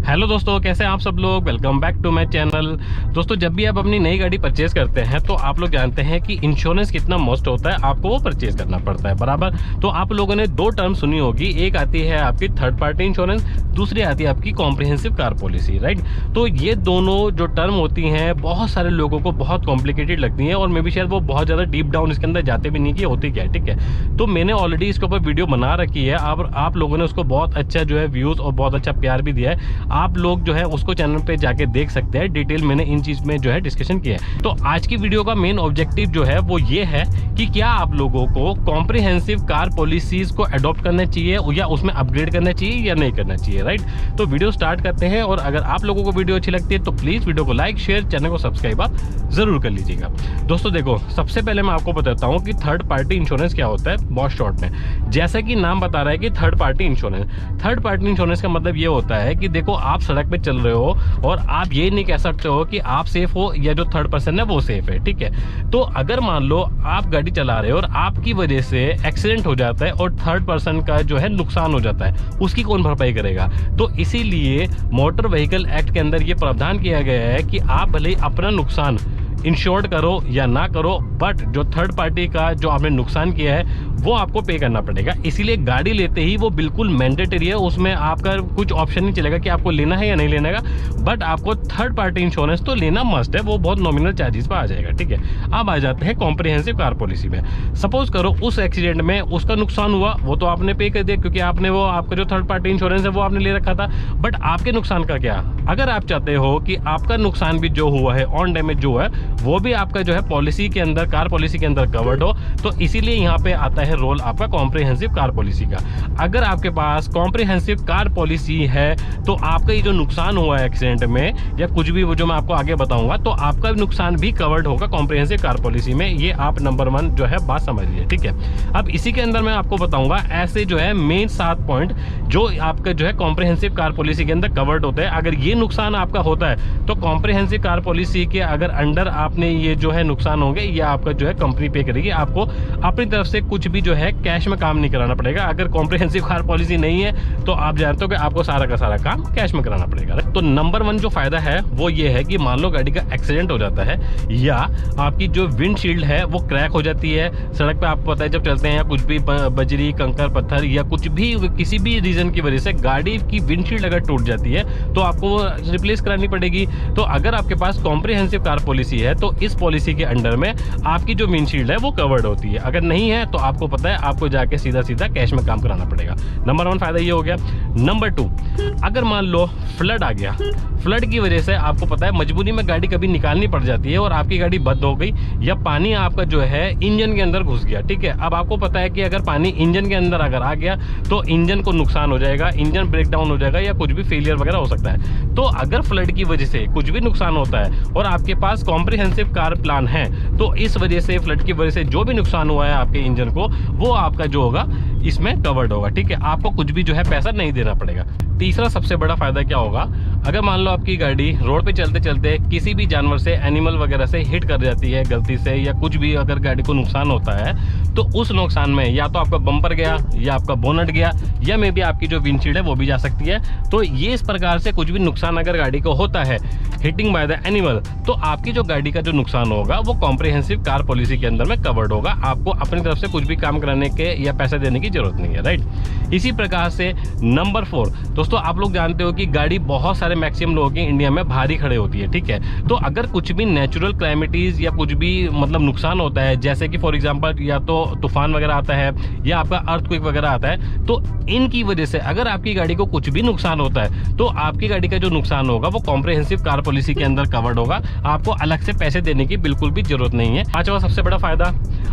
Hello दोस्तों, कैसे हैं आप सब लोग। Welcome back to my channel. दोस्तों, जब भी आप अपनी नई गाड़ी परचेज करते हैं तो आप लोग जानते हैं कि इंश्योरेंस कितना मस्ट होता है, आपको वो परचेज करना पड़ता है बराबर। तो आप लोगों ने दो टर्म सुनी होगी, एक आती है आपकी थर्ड पार्टी इंश्योरेंस, दूसरी आती है आपकी कॉम्प्रिहेंसिव कार पॉलिसी, राइट। तो ये दोनों जो टर्म होती हैं बहुत सारे लोगों को बहुत कॉम्प्लिकेटेड लगती हैं और मे भी शायद वो बहुत ज़्यादा डीप डाउन इसके अंदर जाते भी नहीं कि होती क्या है, ठीक है। तो मैंने ऑलरेडी इसके ऊपर वीडियो बना रखी है, आप लोगों ने उसको बहुत अच्छा जो है व्यूज़ और बहुत अच्छा प्यार भी दिया है। आप लोग जो है उसको चैनल पे जाके देख सकते हैं, डिटेल मैंने इन चीज में जो है डिस्कशन किया है। तो आज की वीडियो का मेन ऑब्जेक्टिव जो है वो ये है कि क्या आप लोगों को कॉम्प्रिहेंसिव कार पॉलिसीज को अडॉप्ट करना चाहिए या उसमें अपग्रेड करना चाहिए या नहीं करना चाहिए, राइट। तो वीडियो स्टार्ट करते हैं और अगर आप लोगों को वीडियो अच्छी लगती है तो प्लीज वीडियो को लाइक शेयर, चैनल को सब्सक्राइब आप जरूर कर लीजिएगा। दोस्तों देखो, सबसे पहले मैं आपको बताता हूँ कि थर्ड पार्टी इंश्योरेंस क्या होता है बहुत शॉर्ट में। जैसा कि नाम बता रहा है कि थर्ड पार्टी इंश्योरेंस का मतलब ये होता है कि देखो, आप सड़क पे चल रहे हो और आप ये नहीं कह सकते हो कि आप सेफ हो या जो थर्ड पर्सन है वो सेफ है, ठीक है। तो अगर मान लो आप गाड़ी चला रहे हो और आपकी वजह से एक्सीडेंट हो जाता है और थर्ड पर्सन का जो है नुकसान हो जाता है, उसकी कौन भरपाई करेगा। तो इसीलिए मोटर व्हीकल एक्ट के अंदर ये प्रावधान किया गया है कि आप भले ही अपना नुकसान इंश्योर्ड करो या ना करो, बट जो थर्ड पार्टी का जो आपने नुकसान किया है वो आपको पे करना पड़ेगा। इसीलिए गाड़ी लेते ही वो बिल्कुल मैंडेटरी है, उसमें आपका कुछ ऑप्शन नहीं चलेगा कि आपको लेना है या नहीं लेना है, बट आपको थर्ड पार्टी इंश्योरेंस तो लेना मस्ट है। वो बहुत नॉमिनल चार्जेस पर आ जाएगा, ठीक है। अब आ जाते हैं कॉम्प्रिहेंसिव कार पॉलिसी में। सपोज करो उस एक्सीडेंट में उसका नुकसान हुआ, वो तो आपने पे कर दिया क्योंकि आपने वो आपका जो थर्ड पार्टी इंश्योरेंस है वो आपने ले रखा था। बट आपके नुकसान का क्या, अगर आप चाहते हो कि आपका नुकसान भी जो हुआ है ऑन डैमेज जो है वो भी आपका जो है पॉलिसी के अंदर, कार पॉलिसी के अंदर कवर्ड हो, तो इसीलिए यहाँ पे आता है रोल आपका कॉम्प्रिहेंसिव कार पॉलिसी का। अगर आपके पास कॉम्प्रिहेंसिव कार पॉलिसी है तो आपका ये जो नुकसान हुआ है एक्सीडेंट में या कुछ भी वो जो मैं आपको आगे बताऊंगा, तो आपका नुकसान भी कवर्ड होगा कॉम्प्रिहेंसिव कार पॉलिसी में। ये आप नंबर 1 जो है बात समझिए, ठीक है। अब इसी के अंदर मैं आपको बताऊंगा ऐसे जो है मेन 7 पॉइंट जो आपका जो है कॉम्प्रिहेंसिव कार पॉलिसी के अंदर कवर्ड होते हैं। अगर ये नुकसान आपका होता है तो कॉम्प्रिहेंसिव कार पॉलिसी के अगर अंडर आपने ये जो है नुकसान होंगे या आपका जो है कंपनी पे करेगी, आपको अपनी तरफ से कुछ भी जो है कैश में काम नहीं कराना पड़ेगा। अगर कॉम्प्रिहेंसिव कार पॉलिसी नहीं है तो आप जानते हो कि आपको सारा का सारा काम कैश में कराना पड़ेगा। तो नंबर 1 जो फायदा है वो ये है कि मान लो गाड़ी का एक्सीडेंट हो जाता है या आपकी जो विंडशील्ड है वो क्रैक हो जाती है सड़क पे, आपको पता है जब चलते हैं या कुछ भी बजरी कंकर पत्थर या कुछ भी किसी भी रीजन की वजह से गाड़ी की विंडशील्ड अगर टूट जाती है तो आपको वो रिप्लेस करानी पड़ेगी। तो अगर आपके पास कॉम्प्रिहेंसिव कार पॉलिसी है तो इस पॉलिसी के अंडर में आपकी जो विंडशील्ड है वो कवर्ड होती है। अगर नहीं है तो आपको पता है आपको जाके सीधा सीधा कैश में काम कराना पड़ेगा। नंबर 1 फायदा ये हो गया। नंबर 2, अगर मान लो फ्लड आ गया, फ्लड की वजह से आपको पता है मजबूरी में गाड़ी कभी निकालनी पड़ जाती है और आपकी गाड़ी बंद हो गई या पानी आपका जो है इंजन के अंदर घुस गया, ठीक है। अब आपको पता है कि अगर पानी इंजन के अंदर अगर आ गया तो इंजन को नुकसान हो जाएगा, इंजन ब्रेक डाउन हो जाएगा या कुछ भी फेलियर वगैरह हो सकता है। तो अगर फ्लड की वजह से कुछ भी नुकसान होता है और आपके पास कॉम्प्रिहेंसिव कार प्लान है तो इस वजह से, फ्लड की वजह से जो भी नुकसान हुआ है आपके इंजन को वो आपका जो होगा इसमें कवर्ड होगा, ठीक है। आपको कुछ भी जो है पैसा नहीं देना पड़ेगा। तीसरा सबसे बड़ा फायदा क्या होगा, अगर मान लो आपकी गाड़ी रोड पे चलते चलते किसी भी जानवर से, एनिमल वगैरह से हिट कर जाती है गलती से या कुछ भी अगर गाड़ी को नुकसान होता है तो उस नुकसान में या तो आपका बम्पर गया या आपका बोनट गया या मे बी आपकी जो विंडशील्ड है वो भी जा सकती है। तो ये इस प्रकार से कुछ भी नुकसान अगर गाड़ी को होता है हिटिंग बाय द एनिमल, तो आपकी जो गाड़ी का जो नुकसान होगा वो कॉम्प्रिहेंसिव कार पॉलिसी के अंदर में कवर्ड होगा। आपको अपनी तरफ से कुछ भी काम कराने के या पैसे देने की जरूरत नहीं है, राइट। इसी प्रकार से नंबर 4, दोस्तों आप लोग जानते हो कि गाड़ी बहुत सारे मैक्सिमम लोगों की इंडिया में भारी खड़े होती है, ठीक है। तो अगर कुछ भी नेचुरल क्लाइमेटीज या कुछ भी मतलब नुकसान होता है, जैसे कि फॉर एग्जांपल या तो तूफान वगैरह आता है या आपका अर्थक्वेक वगैरह आता है, तो इनकी वजह से अगर आपकी गाड़ी को कुछ भी नुकसान होता है तो आपकी गाड़ी का जो नुकसान होगा वो कॉम्प्रिहेंसिव कार पॉलिसी के अंदर कवर्ड होगा। आपको अलग से पैसे देने की बिल्कुल भी जरूरत नहीं है। पांचवा सबसे बड़ा फायदा,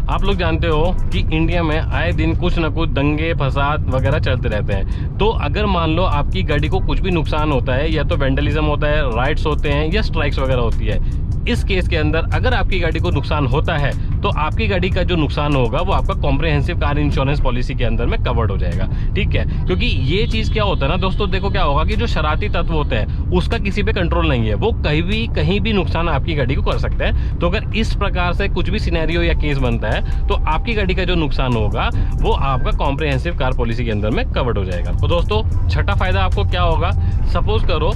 आप लोग जानते हो कि इंडिया में आए दिन कुछ ना कुछ दंगे फसाद वगैरह चलते रहते हैं। तो अगर मान लो आपकी गाड़ी को कुछ भी नुकसान होता है या तो वेंडलिज्म होता है, राइट्स होते हैं या स्ट्राइक्स वगैरह होती है, इस केस के अंदर अगर आपकी गाड़ी को नुकसान होता है तो आपकी गाड़ी का जो नुकसान होगा वो आपका कॉम्प्रिहेंसिव कार इंश्योरेंस पॉलिसी के अंदर में कवर्ड हो जाएगा। ठीक है, क्योंकि ये चीज क्या होता है ना दोस्तों, देखो क्या होगा कि जो शरारती तत्व होते हैं उसका किसी पे कंट्रोल नहीं है, वो कहीं भी नुकसान आपकी गाड़ी को कर सकते हैं। तो अगर इस प्रकार से कुछ भी सिनेरियो या केस बनता है तो आपकी गाड़ी का जो नुकसान होगा वो आपका कॉम्प्रिहेंसिव कार पॉलिसी के अंदर में कवर्ड हो जाएगा। तो दोस्तों छठा फायदा आपको क्या होगा, सपोज करो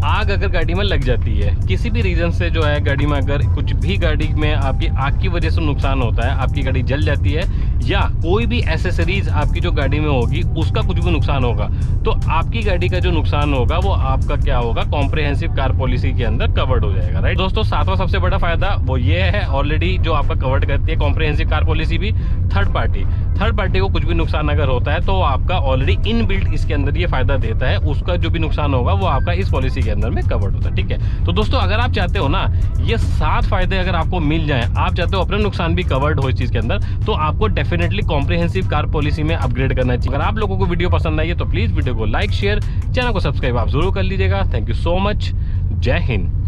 आग अगर गाड़ी में लग जाती है, किसी भी रीजन से जो है गाड़ी में अगर कुछ भी गाड़ी में आपकी आग की वजह से नुकसान होता है, आपकी गाड़ी जल जाती है या कोई भी एसेसरीज आपकी जो गाड़ी में होगी उसका कुछ भी नुकसान होगा, तो आपकी गाड़ी का जो नुकसान होगा वो आपका क्या होगा, कॉम्प्रिहेंसिव कार पॉलिसी के अंदर कवर्ड हो जाएगा। राइट दोस्तों, सातवां सबसे बड़ा फायदा वो ये है ऑलरेडी जो आपका कवर्ड करती है कॉम्प्रिहेंसिव कार पॉलिसी भी, थर्ड पार्टी को कुछ भी नुकसान अगर होता है तो आपका ऑलरेडी इन बिल्ट इसके अंदर ये फायदा देता है, उसका जो भी नुकसान होगा वो आपका इस पॉलिसी के अंदर में कवर्ड होता है। ठीक है, तो दोस्तों अगर आप चाहते हो ना ये 7 फायदे अगर आपको मिल जाएं, आप चाहते हो अपने नुकसान भी कवर्ड हो इस चीज के अंदर, तो आपको डेफिनेटली कॉम्प्रिहेंसिव कार पॉलिसी में अपग्रेड करना चाहिए। अगर आप लोगों को वीडियो पसंद आई है तो प्लीज वीडियो को लाइक शेयर, चैनल को सब्सक्राइब आप जरूर कर लीजिएगा। थैंक यू सो मच, जय हिंद।